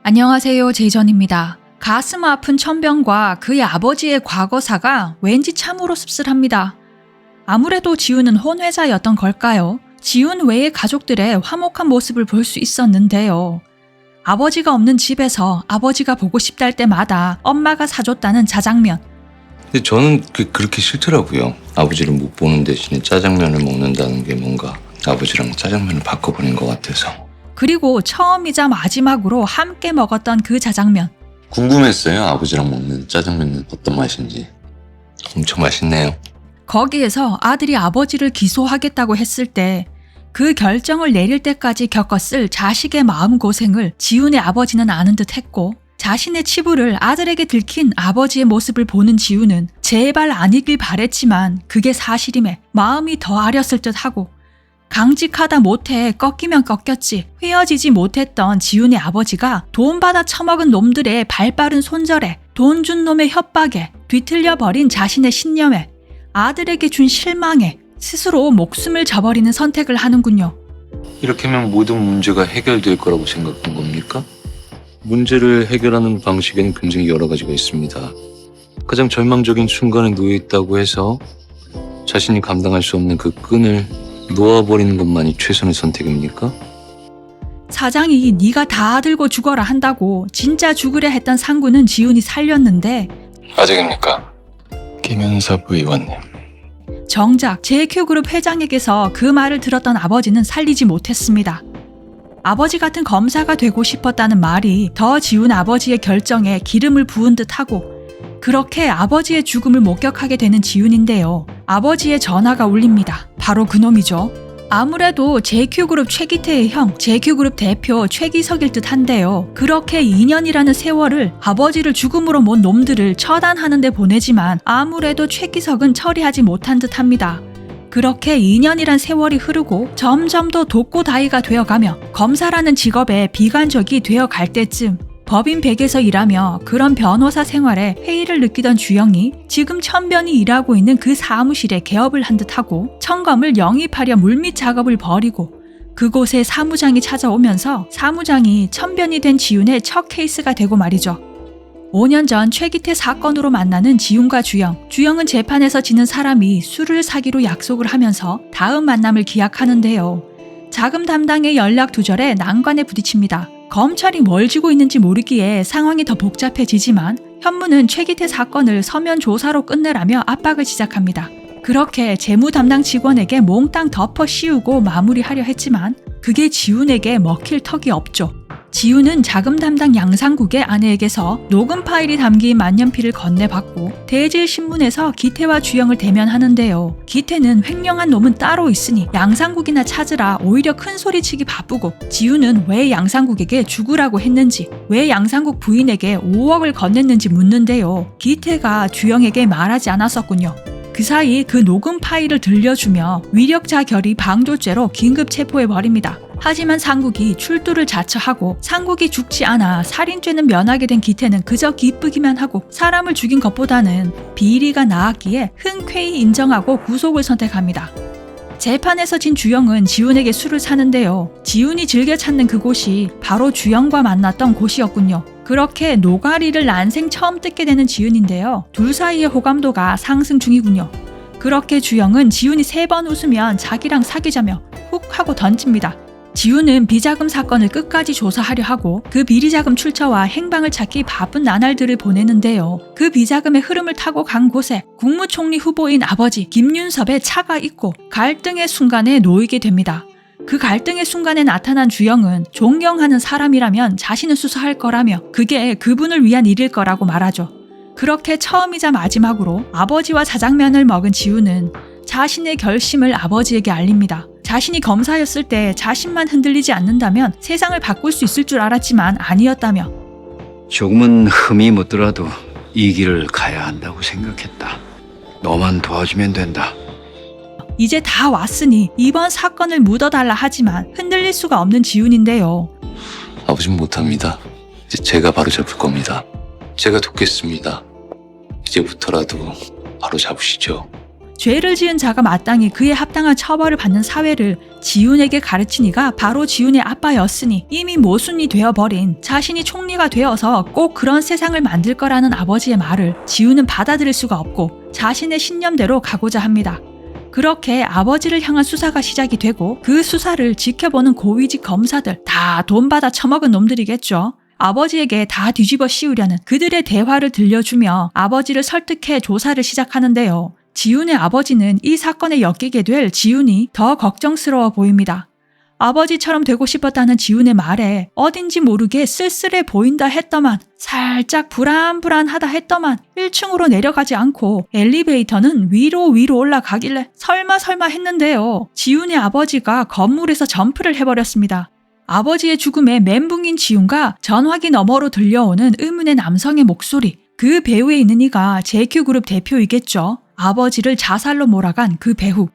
안녕하세요, 제이전입니다. 가슴 아픈 천병과 그의 아버지의 과거사가 왠지 참으로 씁쓸합니다. 아무래도 지훈은 혼외자였던 걸까요? 지훈 외의 가족들의 화목한 모습을 볼 수 있었는데요. 아버지가 없는 집에서 아버지가 보고 싶다 할 때마다 엄마가 사줬다는 자장면. 근데 저는 그렇게 싫더라고요. 아버지를 못 보는 대신에 짜장면을 먹는다는 게 뭔가 아버지랑 짜장면을 바꿔버린 것 같아서. 그리고 처음이자 마지막으로 함께 먹었던 그 자장면. 궁금했어요. 아버지랑 먹는 짜장면은 어떤 맛인지. 엄청 맛있네요. 거기에서 아들이 아버지를 기소하겠다고 했을 때 그 결정을 내릴 때까지 겪었을 자식의 마음고생을 지훈의 아버지는 아는 듯 했고, 자신의 치부를 아들에게 들킨 아버지의 모습을 보는 지훈은 제발 아니길 바랬지만 그게 사실임에 마음이 더 아렸을 듯 하고, 강직하다 못해 꺾이면 꺾였지 헤어지지 못했던 지훈의 아버지가 돈 받아 처먹은 놈들의 발빠른 손절에, 돈 준 놈의 협박에, 뒤틀려버린 자신의 신념에, 아들에게 준 실망에 스스로 목숨을 저버리는 선택을 하는군요. 이렇게 하면 모든 문제가 해결될 거라고 생각한 겁니까? 문제를 해결하는 방식에는 굉장히 여러 가지가 있습니다. 가장 절망적인 순간에 놓여 있다고 해서 자신이 감당할 수 없는 그 끈을 놓아버리는 것만이 최선의 선택입니까? 사장이 네가 다 들고 죽어라 한다고 진짜 죽으려 했던 상구는 지훈이 살렸는데, 아직입니까? 김윤섭 의원님. 정작 JQ그룹 회장에게서 그 말을 들었던 아버지는 살리지 못했습니다. 아버지 같은 검사가 되고 싶었다는 말이 더 지훈 아버지의 결정에 기름을 부은 듯하고, 그렇게 아버지의 죽음을 목격하게 되는 지훈인데요. 아버지의 전화가 울립니다. 바로 그놈이죠. 아무래도 JQ그룹 최기태의 형, JQ그룹 대표 최기석일 듯 한데요. 그렇게 2년이라는 세월을 아버지를 죽음으로 몬 놈들을 처단하는 데 보내지만 아무래도 최기석은 처리하지 못한 듯 합니다. 그렇게 2년이란 세월이 흐르고 점점 더 독고다이가 되어가며 검사라는 직업에 비관적이 되어갈 때쯤, 법인 100에서 일하며 그런 변호사 생활에 회의를 느끼던 주영이 지금 천변이 일하고 있는 그 사무실에 개업을 한 듯하고 청검을 영입하려 물밑 작업을 벌이고, 그곳에 사무장이 찾아오면서 사무장이 천변이 된 지훈의 첫 케이스가 되고 말이죠. 5년 전 최기태 사건으로 만나는 지훈과 주영. 주영은 재판에서 지는 사람이 술을 사기로 약속을 하면서 다음 만남을 기약하는데요. 자금 담당의 연락 두절에 난관에 부딪힙니다. 검찰이 뭘 쥐고 있는지 모르기에 상황이 더 복잡해지지만 현무는 최기태 사건을 서면 조사로 끝내라며 압박을 시작합니다. 그렇게 재무 담당 직원에게 몽땅 덮어 씌우고 마무리하려 했지만 그게 지훈에게 먹힐 턱이 없죠. 지훈은 자금 담당 양상국의 아내에게서 녹음 파일이 담긴 만년필을 건네받고 대질신문에서 기태와 주영을 대면하는데요. 기태는 횡령한 놈은 따로 있으니 양상국이나 찾으라 오히려 큰 소리치기 바쁘고, 지훈은 왜 양상국에게 죽으라고 했는지, 왜 양상국 부인에게 5억을 건넸는지 묻는데요. 기태가 주영에게 말하지 않았었군요. 그 사이 그 녹음 파일을 들려주며 위력자 결의 방조죄로 긴급 체포해버립니다. 하지만 상국이 출두를 자처하고 상국이 죽지 않아 살인죄는 면하게 된 기태는 그저 기쁘기만 하고 사람을 죽인 것보다는 비리가 나았기에 흔쾌히 인정하고 구속을 선택합니다. 재판에서 진 주영은 지훈에게 술을 사는데요. 지훈이 즐겨 찾는 그곳이 바로 주영과 만났던 곳이었군요. 그렇게 노가리를 난생 처음 뜯게 되는 지훈인데요. 둘 사이의 호감도가 상승 중이군요. 그렇게 주영은 지훈이 3번 웃으면 자기랑 사귀자며 훅 하고 던집니다. 지훈은 비자금 사건을 끝까지 조사하려 하고 그 비리자금 출처와 행방을 찾기 바쁜 나날들을 보내는데요. 그 비자금의 흐름을 타고 간 곳에 국무총리 후보인 아버지 김윤섭의 차가 있고 갈등의 순간에 놓이게 됩니다. 그 갈등의 순간에 나타난 주영은 존경하는 사람이라면 자신은 수사할 거라며 그게 그분을 위한 일일 거라고 말하죠. 그렇게 처음이자 마지막으로 아버지와 자장면을 먹은 지훈은 자신의 결심을 아버지에게 알립니다. 자신이 검사였을 때 자신만 흔들리지 않는다면 세상을 바꿀 수 있을 줄 알았지만 아니었다며, 조금은 흠이 묻더라도 이 길을 가야 한다고 생각했다. 너만 도와주면 된다. 이제 다 왔으니 이번 사건을 묻어달라 하지만 흔들릴 수가 없는 지훈인데요. 아버지는 못합니다. 이제 제가 바로 잡을 겁니다. 제가 돕겠습니다. 이제부터라도 바로 잡으시죠. 죄를 지은 자가 마땅히 그에 합당한 처벌을 받는 사회를 지훈에게 가르친 이가 바로 지훈의 아빠였으니 이미 모순이 되어버린 자신이 총리가 되어서 꼭 그런 세상을 만들 거라는 아버지의 말을 지훈은 받아들일 수가 없고 자신의 신념대로 가고자 합니다. 그렇게 아버지를 향한 수사가 시작이 되고 그 수사를 지켜보는 고위직 검사들 다 돈 받아 처먹은 놈들이겠죠. 아버지에게 다 뒤집어 씌우려는 그들의 대화를 들려주며 아버지를 설득해 조사를 시작하는데요. 지훈의 아버지는 이 사건에 엮이게 될 지훈이 더 걱정스러워 보입니다. 아버지처럼 되고 싶었다는 지훈의 말에 어딘지 모르게 쓸쓸해 보인다 했더만 살짝 불안불안하다 했더만 1층으로 내려가지 않고 엘리베이터는 위로 올라가길래 설마 했는데요. 지훈의 아버지가 건물에서 점프를 해버렸습니다. 아버지의 죽음에 멘붕인 지훈과 전화기 너머로 들려오는 의문의 남성의 목소리. 그 배후에 있는 이가 JQ그룹 대표이겠죠. 아버지를 자살로 몰아간 그 배후.